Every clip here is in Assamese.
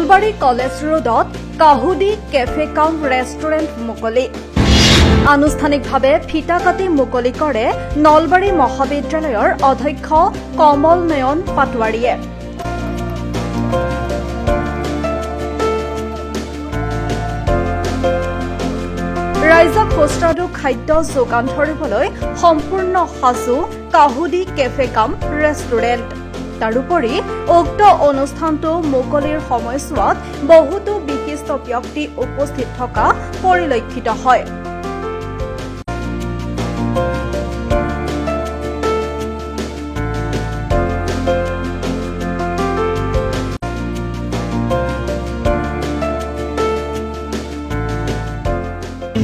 নলবাৰী কলেজ ৰোডত কাহুদি কেফে কাম ৰেষ্টুৰেণ্ট মুকলি। আনুষ্ঠানিকভাৱে ফিতা কাটি মুকলি কৰে নলবাৰী মহাবিদ্যালয়ৰ অধ্যক্ষ কমল নয়ন পাটোৱাৰীয়ে। ৰাইজক সুস্বাদু খাদ্য যোগান ধৰিবলৈ সম্পূৰ্ণ সাজু কাহুদি কেফে কাম ৰেষ্টুৰেণ্ট। তাৰোপৰি উক্ত অনুষ্ঠানটো মুকলিৰ সময়ছোৱাত বহুতো বিশিষ্ট ব্যক্তি উপস্থিত থকা পৰিলক্ষিত হয়।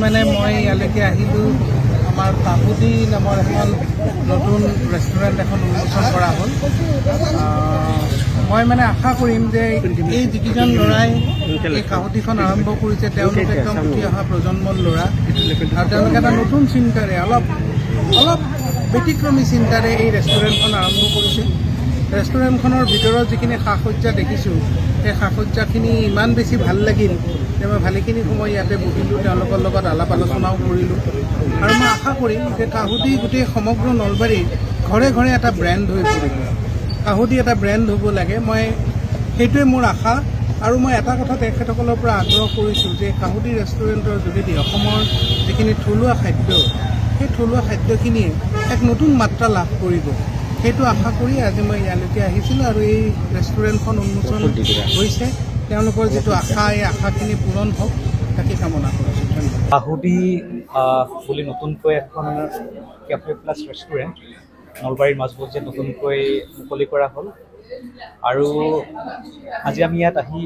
মানে মই ইয়ালৈকে আহিলোঁ, আমাৰ কাহুদি নামৰ এখন নতুন ৰেষ্টুৰেণ্ট এখন উন্মোচন কৰা হ'ল। মই মানে আশা কৰিম যে এই যিকেইজন ল'ৰাই এই কাহুদিখন আৰম্ভ কৰিছে তেওঁলোক একদম উঠি অহা প্ৰজন্মৰ ল'ৰা, আৰু তেওঁলোকে এটা নতুন চিন্তাৰে অলপ ব্যতিক্ৰমী চিন্তাৰে এই ৰেষ্টুৰেণ্টখন আৰম্ভ কৰিছে। ৰেষ্টুৰেণ্টখনৰ ভিতৰত যিখিনি সা সজ্জা দেখিছোঁ সেই সা সজ্জাখিনি ইমান বেছি ভাল লাগিল যে মই ভালেখিনি সময় ইয়াতে বহিলোঁ, তেওঁলোকৰ লগত আলাপ আলোচনাও কৰিলোঁ। আৰু মই আশা কৰিম যে কাহুদি গোটেই সমগ্ৰ নলবাৰীৰ ঘৰে ঘৰে এটা ব্ৰেণ্ড হৈ পৰিব, কাহুদি এটা ব্ৰেণ্ড হ'ব লাগে। মই সেইটোৱে মোৰ আশা। আৰু মই এটা কথা তেখেতসকলৰ পৰা আগ্ৰহ কৰিছোঁ যে কাহুদি ৰেষ্টুৰেণ্টৰ যোগেদি অসমৰ যিখিনি থলুৱা খাদ্য সেই থলুৱা খাদ্যখিনিয়ে এক নতুন মাত্ৰা লাভ কৰিব, সেইটো আশা কৰি আজি মই ইয়ালৈকে আহিছিলোঁ। আৰু এই ৰেষ্টুৰেণ্টখন উন্মোচন হৈছে, তেওঁলোকৰ যিটো আশা এই আশাখিনি পূৰণ হওক তাকে কামনা কৰিছোঁ। ধন্যবাদ। কাহুদি বুলি নতুনকৈ এখন কেফে প্লাছ ৰেষ্টুৰেণ্ট নলবাৰীৰ মাজমজিয়াত নতুনকৈ মুকলি কৰা হ'ল। আৰু আজি আমি ইয়াত আহি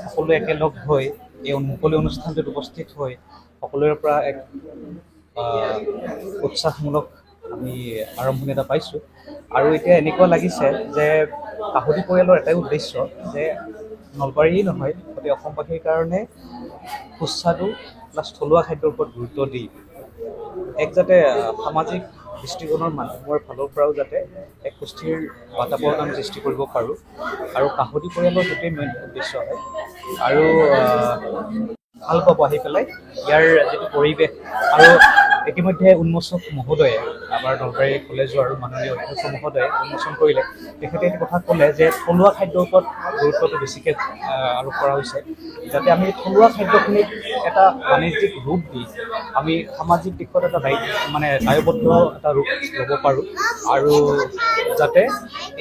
সকলোৱে একেলগ হৈ এই মুকলি অনুষ্ঠানটোত উপস্থিত হৈ সকলোৰে পৰা এক উৎসাহমূলক আমি আৰম্ভণি এটা পাইছোঁ। আৰু এতিয়া এনেকুৱা লাগিছে যে কাহুদি পৰিয়ালৰ এটাই উদ্দেশ্য যে নলবাৰীয়েই নহয় গোটেই অসমবাসীৰ কাৰণে সুস্বাদু প্লাছ থলুৱা খাদ্যৰ ওপৰত গুৰুত্ব দি এক যাতে সামাজিক দৃষ্টিকোণৰ মানুহৰ ফালৰ পৰাও যাতে এক সুস্থিৰ বাতাবৰণ আমি সৃষ্টি কৰিব পাৰোঁ, আৰু কাহুদি পৰিয়ালৰ সেইটোৱেই মেইন উদ্দেশ্য হয়। আৰু ভাল পাব আহি পেলাই ইয়াৰ যিটো পৰিৱেশ। আৰু ইতিমধ্যে উন্মোচক মহোদয়ে আমাৰ নলবাৰী কলেজৰ আৰু মাননীয় অধ্যক্ষ মহোদয়ে উন্মোচন কৰিলে। তেখেতে এইটো কথা ক'লে যে থলুৱা খাদ্যৰ ওপৰত গুৰুত্বটো বেছিকৈ আৰোপ কৰা হৈছে, যাতে আমি থলুৱা খাদ্যখিনিক এটা বাণিজ্যিক ৰূপ দি আমি সামাজিক দিশত এটা দায়বদ্ধ এটা ৰূপ ল'ব পাৰোঁ, আৰু যাতে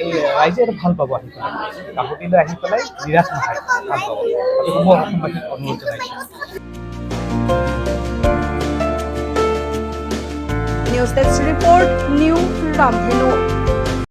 এই ৰাইজে এটা ভাল পাব আহি পেলাই, কাহুদিলৈ আহি পেলাই নিৰাশ নহয়, ভাল পাব। আমি সমূহ অসমবাসীক অনুৰোধ জনাইছোঁ। নিউজ ডেস্ক ৰিপৰ্ট, নিউ ৰামধেনু।